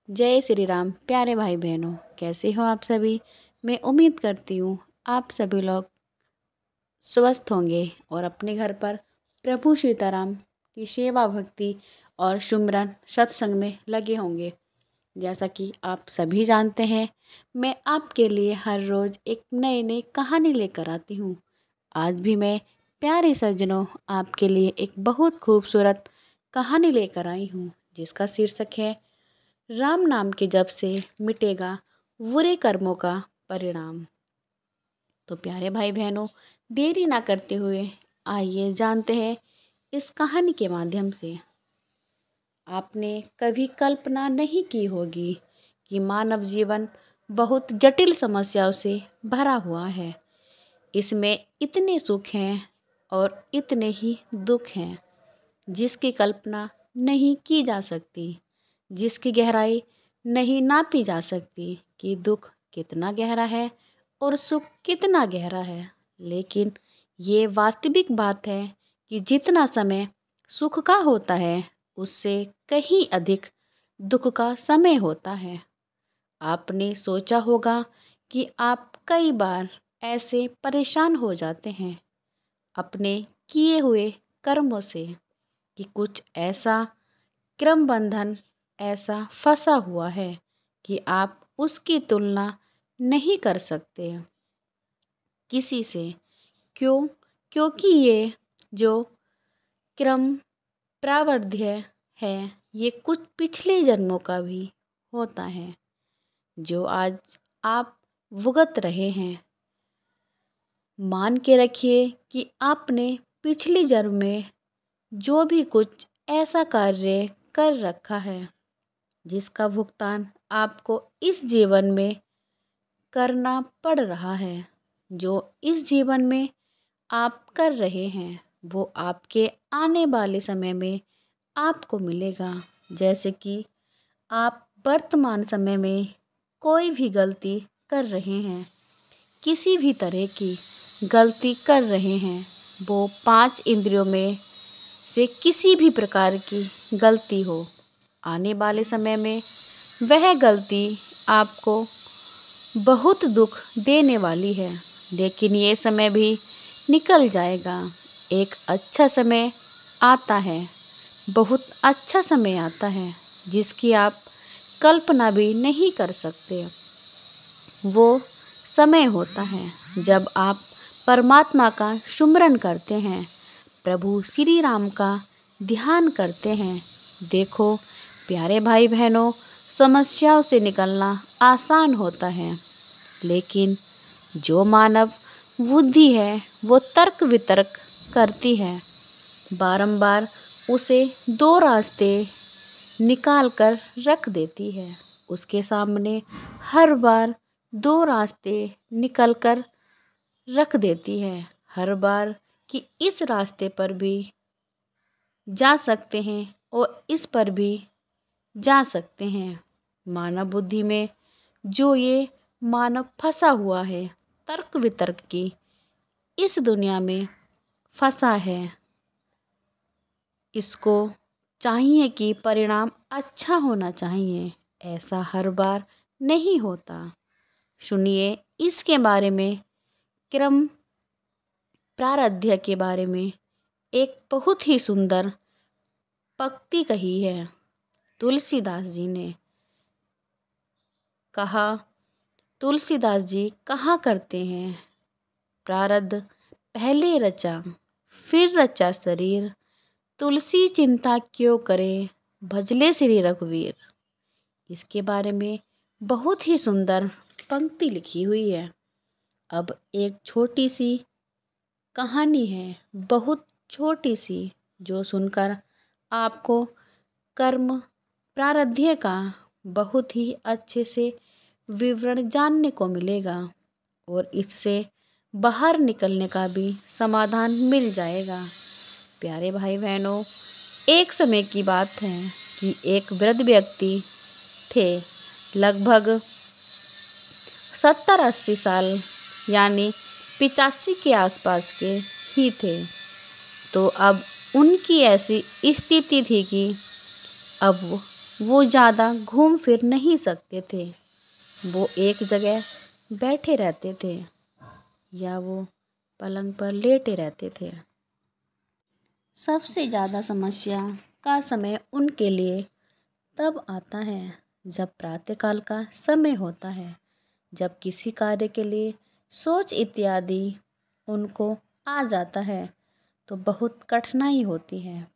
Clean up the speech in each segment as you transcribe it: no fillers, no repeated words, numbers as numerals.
जय श्री राम। प्यारे भाई बहनों, कैसे हो आप सभी। मैं उम्मीद करती हूँ आप सभी लोग स्वस्थ होंगे और अपने घर पर प्रभु सीताराम की सेवा भक्ति और सुमिरन सत्संग में लगे होंगे। जैसा कि आप सभी जानते हैं, मैं आपके लिए हर रोज़ एक नई कहानी लेकर आती हूँ। आज भी मैं प्यारे सज्जनों आपके लिए एक बहुत खूबसूरत कहानी लेकर आई हूँ, जिसका शीर्षक है राम नाम के जप से मिटेगा बुरे कर्मों का परिणाम। तो प्यारे भाई बहनों, देरी ना करते हुए आइए जानते हैं इस कहानी के माध्यम से। आपने कभी कल्पना नहीं की होगी कि मानव जीवन बहुत जटिल समस्याओं से भरा हुआ है। इसमें इतने सुख हैं और इतने ही दुख हैं जिसकी कल्पना नहीं की जा सकती, जिसकी गहराई नहीं नापी जा सकती कि दुख कितना गहरा है और सुख कितना गहरा है। लेकिन ये वास्तविक बात है कि जितना समय सुख का होता है, उससे कहीं अधिक दुख का समय होता है। आपने सोचा होगा कि आप कई बार ऐसे परेशान हो जाते हैं अपने किए हुए कर्मों से कि कुछ ऐसा क्रम बंधन ऐसा फंसा हुआ है कि आप उसकी तुलना नहीं कर सकते किसी से। क्यों? क्योंकि ये जो क्रम प्रावधान है, ये कुछ पिछले जन्मों का भी होता है जो आज आप भुगत रहे हैं। मान के रखिए कि आपने पिछले जन्म में जो भी कुछ ऐसा कार्य कर रखा है जिसका भुगतान आपको इस जीवन में करना पड़ रहा है। जो इस जीवन में आप कर रहे हैं वो आपके आने वाले समय में आपको मिलेगा। जैसे कि आप वर्तमान समय में कोई भी गलती कर रहे हैं, किसी भी तरह की गलती कर रहे हैं, वो 5 इंद्रियों में से किसी भी प्रकार की गलती हो, आने वाले समय में वह गलती आपको बहुत दुख देने वाली है। लेकिन ये समय भी निकल जाएगा। एक अच्छा समय आता है, बहुत अच्छा समय आता है जिसकी आप कल्पना भी नहीं कर सकते। वो समय होता है जब आप परमात्मा का सुमिरन करते हैं, प्रभु श्री राम का ध्यान करते हैं। देखो प्यारे भाई बहनों, समस्याओं से निकलना आसान होता है, लेकिन जो मानव बुद्धि है वो तर्क वितर्क करती है, बारंबार उसे 2 रास्ते निकाल कर रख देती है। उसके सामने हर बार 2 रास्ते निकल कर रख देती है, हर बार कि इस रास्ते पर भी जा सकते हैं और इस पर भी जा सकते हैं। मानव बुद्धि में जो ये मानव फंसा हुआ है, तर्क वितर्क की इस दुनिया में फंसा है, इसको चाहिए कि परिणाम अच्छा होना चाहिए। ऐसा हर बार नहीं होता। सुनिए इसके बारे में, क्रम प्रारब्ध के बारे में एक बहुत ही सुंदर पंक्ति कही है तुलसीदास जी ने। कहा, तुलसीदास जी कहा करते हैं, प्रारब्ध पहले रचा फिर रचा शरीर, तुलसी चिंता क्यों करे भजले श्री रघुवीर। इसके बारे में बहुत ही सुंदर पंक्ति लिखी हुई है। अब एक छोटी सी कहानी है, बहुत छोटी सी, जो सुनकर आपको कर्म प्रारब्ध का बहुत ही अच्छे से विवरण जानने को मिलेगा और इससे बाहर निकलने का भी समाधान मिल जाएगा। प्यारे भाई बहनों, एक समय की बात है कि एक वृद्ध व्यक्ति थे, लगभग 70-80 साल यानी 85 के आसपास के ही थे। तो अब उनकी ऐसी स्थिति थी कि अब वो ज़्यादा घूम फिर नहीं सकते थे। वो एक जगह बैठे रहते थे या वो पलंग पर लेटे रहते थे। सबसे ज़्यादा समस्या का समय उनके लिए तब आता है जब प्रातःकाल का समय होता है, जब किसी कार्य के लिए सोच इत्यादि उनको आ जाता है तो बहुत कठिनाई होती है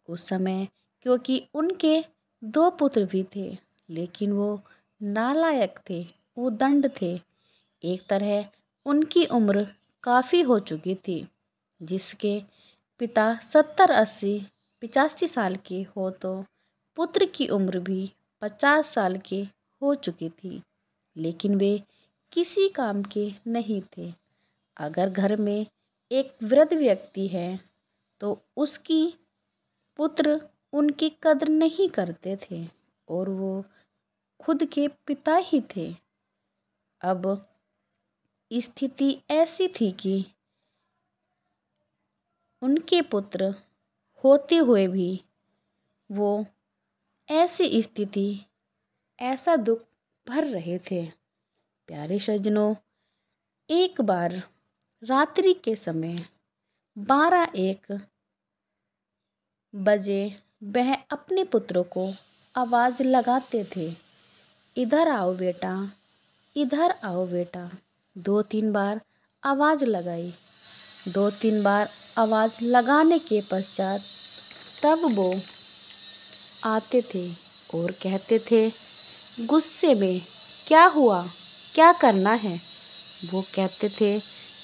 उस समय, क्योंकि उनके 2 पुत्र भी थे, लेकिन वो नालायक थे, उद्दंड थे। एक तरह उनकी उम्र काफ़ी हो चुकी थी, जिसके पिता 70-80 85 साल के हो तो पुत्र की उम्र भी 50 साल के हो चुकी थी, लेकिन वे किसी काम के नहीं थे। अगर घर में एक वृद्ध व्यक्ति है तो उसकी पुत्र उनकी कद्र नहीं करते थे और वो खुद के पिता ही थे। अब स्थिति ऐसी थी कि उनके पुत्र होते हुए भी वो ऐसी स्थिति, ऐसा दुख भर रहे थे। प्यारे सज्जनों, एक बार रात्रि के समय 12-1 बजे वह अपने पुत्रों को आवाज़ लगाते थे, इधर आओ बेटा, इधर आओ बेटा। 2-3 बार आवाज़ लगाई। 2-3 बार आवाज़ लगाने के पश्चात तब वो आते थे और कहते थे गुस्से में, क्या हुआ, क्या करना है? वो कहते थे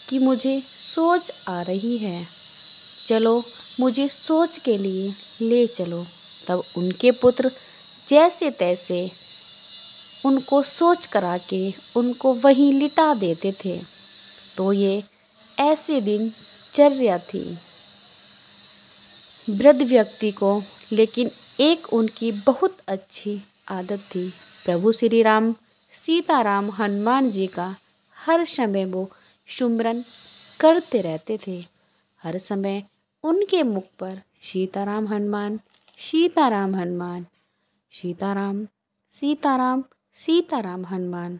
कि मुझे सोच आ रही है, चलो मुझे सोच के लिए ले चलो। तब उनके पुत्र जैसे तैसे उनको सोच करा के उनको वहीं लिटा देते थे। तो ये ऐसे दिनचर्या थी वृद्ध व्यक्ति को, लेकिन एक उनकी बहुत अच्छी आदत थी। प्रभु श्री राम, सीताराम, हनुमान जी का हर समय वो सुमिरन करते रहते थे। हर समय उनके मुख पर सीताराम हनुमान, सीताराम हनुमान, सीताराम सीताराम, सीताराम हनुमान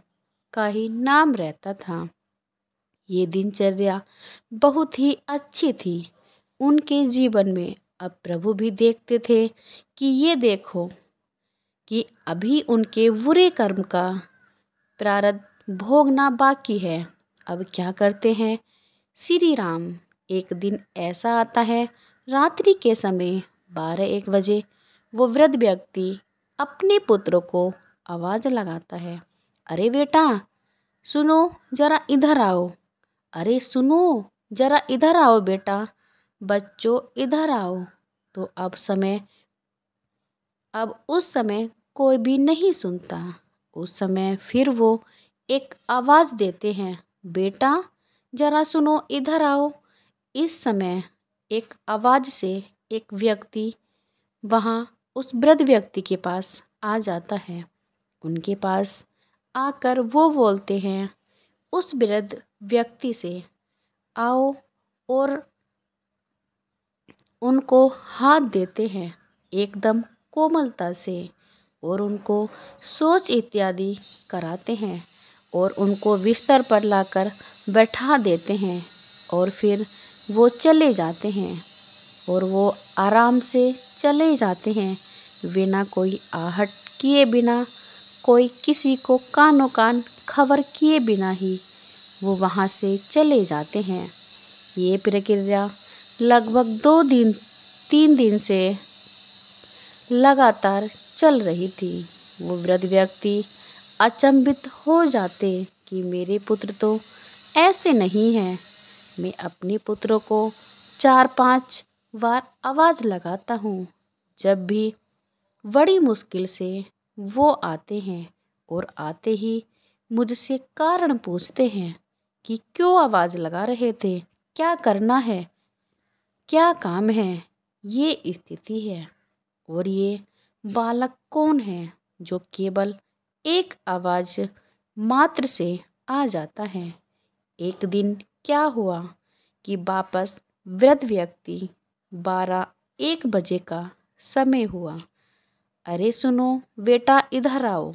का ही नाम रहता था। ये दिनचर्या बहुत ही अच्छी थी उनके जीवन में। अब प्रभु भी देखते थे कि ये देखो कि अभी उनके बुरे कर्म का प्रारब्ध भोगना बाकी है। अब क्या करते हैं श्री राम, एक दिन ऐसा आता है रात्रि के समय 12-1 बजे वो वृद्ध व्यक्ति अपने पुत्र को आवाज़ लगाता है, अरे बेटा सुनो, जरा इधर आओ, अरे सुनो जरा इधर आओ बेटा, बच्चों इधर आओ। तो अब उस समय कोई भी नहीं सुनता। उस समय फिर वो एक आवाज़ देते हैं, बेटा जरा सुनो इधर आओ। इस समय एक आवाज़ से एक व्यक्ति वहाँ उस वृद्ध व्यक्ति के पास आ जाता है। उनके पास आकर वो बोलते हैं उस वृद्ध व्यक्ति से, आओ, और उनको हाथ देते हैं एकदम कोमलता से और उनको सोच इत्यादि कराते हैं और उनको बिस्तर पर लाकर बैठा देते हैं और फिर वो चले जाते हैं और वो आराम से चले जाते हैं, बिना कोई आहट किए, बिना कोई किसी को कानो कान खबर किए बिना ही वो वहाँ से चले जाते हैं। ये प्रक्रिया लगभग 2-3 दिन से लगातार चल रही थी। वो वृद्ध व्यक्ति अचंभित हो जाते कि मेरे पुत्र तो ऐसे नहीं हैं। मैं अपने पुत्रों को 4-5 बार आवाज़ लगाता हूँ, जब भी बड़ी मुश्किल से वो आते हैं और आते ही मुझसे कारण पूछते हैं कि क्यों आवाज़ लगा रहे थे, क्या करना है, क्या काम है। ये स्थिति है और ये बालक कौन है जो केवल एक आवाज़ मात्र से आ जाता है। एक दिन क्या हुआ कि वापस वृद्ध व्यक्ति 12-1 बजे का समय हुआ। अरे सुनो बेटा, इधर आओ,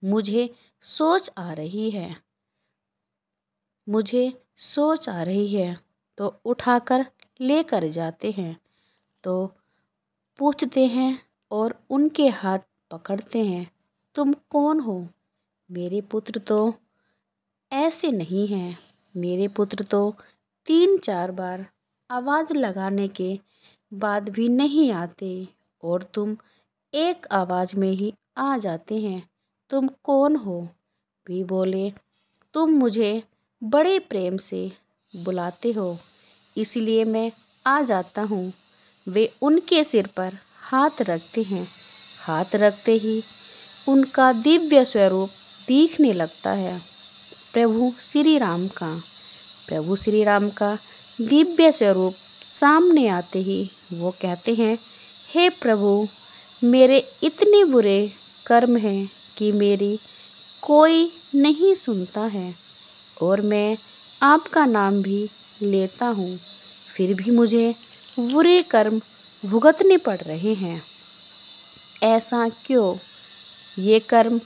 मुझे सोच आ रही है, मुझे सोच आ रही है। तो उठाकर लेकर जाते हैं, तो पूछते हैं और उनके हाथ पकड़ते हैं, तुम कौन हो? मेरे पुत्र तो ऐसे नहीं हैं, मेरे पुत्र तो 3-4 बार आवाज़ लगाने के बाद भी नहीं आते और तुम एक आवाज़ में ही आ जाते हैं। तुम कौन हो? भी बोले, तुम मुझे बड़े प्रेम से बुलाते हो, इसलिए मैं आ जाता हूँ। वे उनके सिर पर हाथ रखते हैं, हाथ रखते ही उनका दिव्य स्वरूप दिखने लगता है। प्रभु श्री राम का प्रभु श्री राम का दिव्य स्वरूप सामने आते ही वो कहते हैं, हे प्रभु, मेरे इतने बुरे कर्म हैं कि मेरी कोई नहीं सुनता है और मैं आपका नाम भी लेता हूँ, फिर भी मुझे बुरे कर्म भुगतने पड़ रहे हैं। ऐसा क्यों? ये कर्म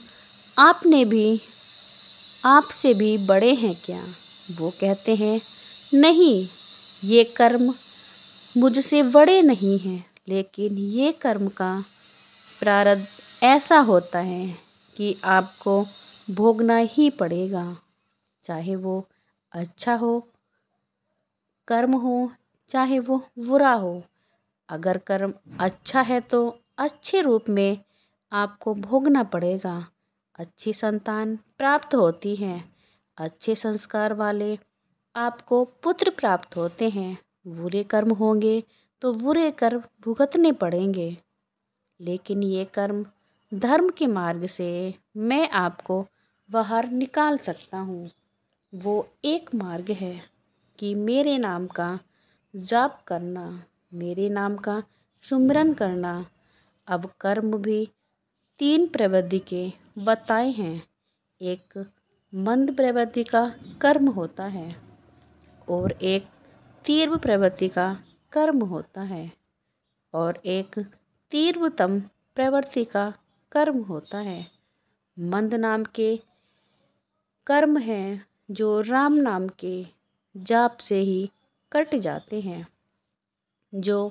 आपसे भी बड़े हैं क्या? वो कहते हैं, नहीं, ये कर्म मुझसे बड़े नहीं हैं, लेकिन ये कर्म का प्रारब्ध ऐसा होता है कि आपको भोगना ही पड़ेगा, चाहे वो अच्छा हो कर्म हो, चाहे वो बुरा हो। अगर कर्म अच्छा है तो अच्छे रूप में आपको भोगना पड़ेगा, अच्छी संतान प्राप्त होती है, अच्छे संस्कार वाले आपको पुत्र प्राप्त होते हैं। बुरे कर्म होंगे तो बुरे कर्म भुगतने पड़ेंगे, लेकिन ये कर्म धर्म के मार्ग से मैं आपको बाहर निकाल सकता हूँ। वो एक मार्ग है कि मेरे नाम का जाप करना, मेरे नाम का सुमिरन करना। अब कर्म भी 3 प्रवृत्ति के बताए हैं। एक मंद प्रवृत्ति का कर्म होता है और एक तीव्र प्रवृत्ति का कर्म होता है और एक तीव्रतम प्रवृत्ति का कर्म होता है। मंद नाम के कर्म हैं जो राम नाम के जाप से ही कट जाते हैं। जो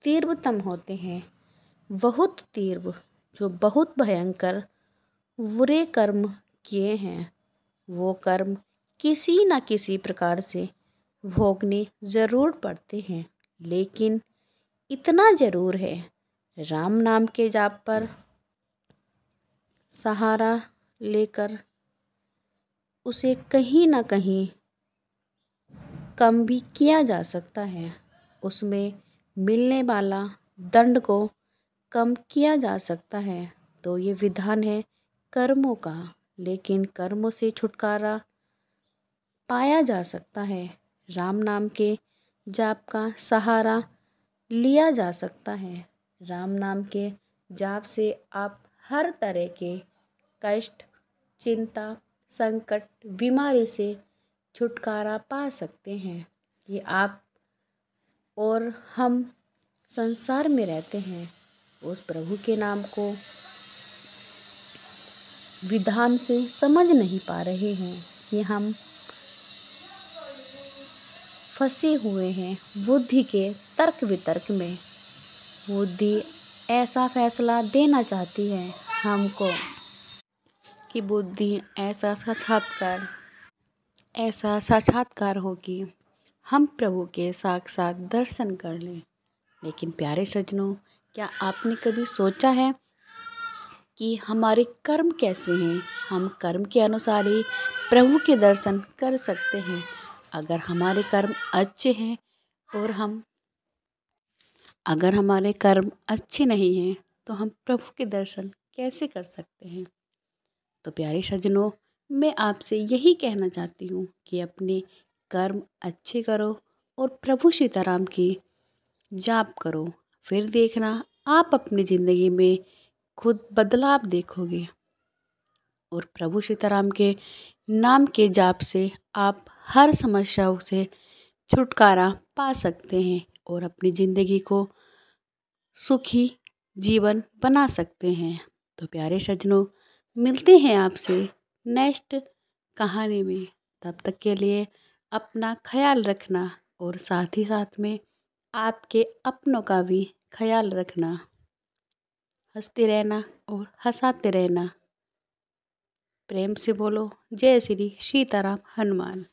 तीव्रतम होते हैं, बहुत तीव्र, जो बहुत भयंकर बुरे कर्म किए हैं, वो कर्म किसी न किसी प्रकार से भोगने ज़रूर पड़ते हैं। लेकिन इतना ज़रूर है, राम नाम के जाप पर सहारा लेकर उसे कहीं ना कहीं कम भी किया जा सकता है, उसमें मिलने वाला दंड को कम किया जा सकता है। तो ये विधान है कर्मों का, लेकिन कर्मों से छुटकारा पाया जा सकता है। राम नाम के जाप का सहारा लिया जा सकता है। राम नाम के जाप से आप हर तरह के कष्ट, चिंता, संकट, बीमारी से छुटकारा पा सकते हैं। ये आप और हम संसार में रहते हैं, उस प्रभु के नाम को विधान से समझ नहीं पा रहे हैं कि हम फंसे हुए हैं बुद्धि के तर्क वितर्क में। बुद्धि ऐसा फैसला देना चाहती है हमको कि बुद्धि ऐसा साक्षात्कार हो कि हम प्रभु के साक्षात दर्शन कर लें। लेकिन प्यारे सज्जनों, क्या आपने कभी सोचा है कि हमारे कर्म कैसे हैं? हम कर्म के अनुसार ही प्रभु के दर्शन कर सकते हैं। अगर हमारे कर्म अच्छे हैं और अगर हमारे कर्म अच्छे नहीं हैं तो हम प्रभु के दर्शन कैसे कर सकते हैं? तो प्यारे सज्जनों, मैं आपसे यही कहना चाहती हूँ कि अपने कर्म अच्छे करो और प्रभु सीताराम की जाप करो। फिर देखना आप अपनी ज़िंदगी में खुद बदलाव देखोगे और प्रभु सीताराम के नाम के जाप से आप हर समस्याओं से छुटकारा पा सकते हैं और अपनी ज़िंदगी को सुखी जीवन बना सकते हैं। तो प्यारे सज्जनों, मिलते हैं आपसे नेक्स्ट कहानी में। तब तक के लिए अपना ख्याल रखना और साथ ही साथ में आपके अपनों का भी ख्याल रखना। हंसते रहना और हंसाते रहना। प्रेम से बोलो जय श्री सीताराम हनुमान।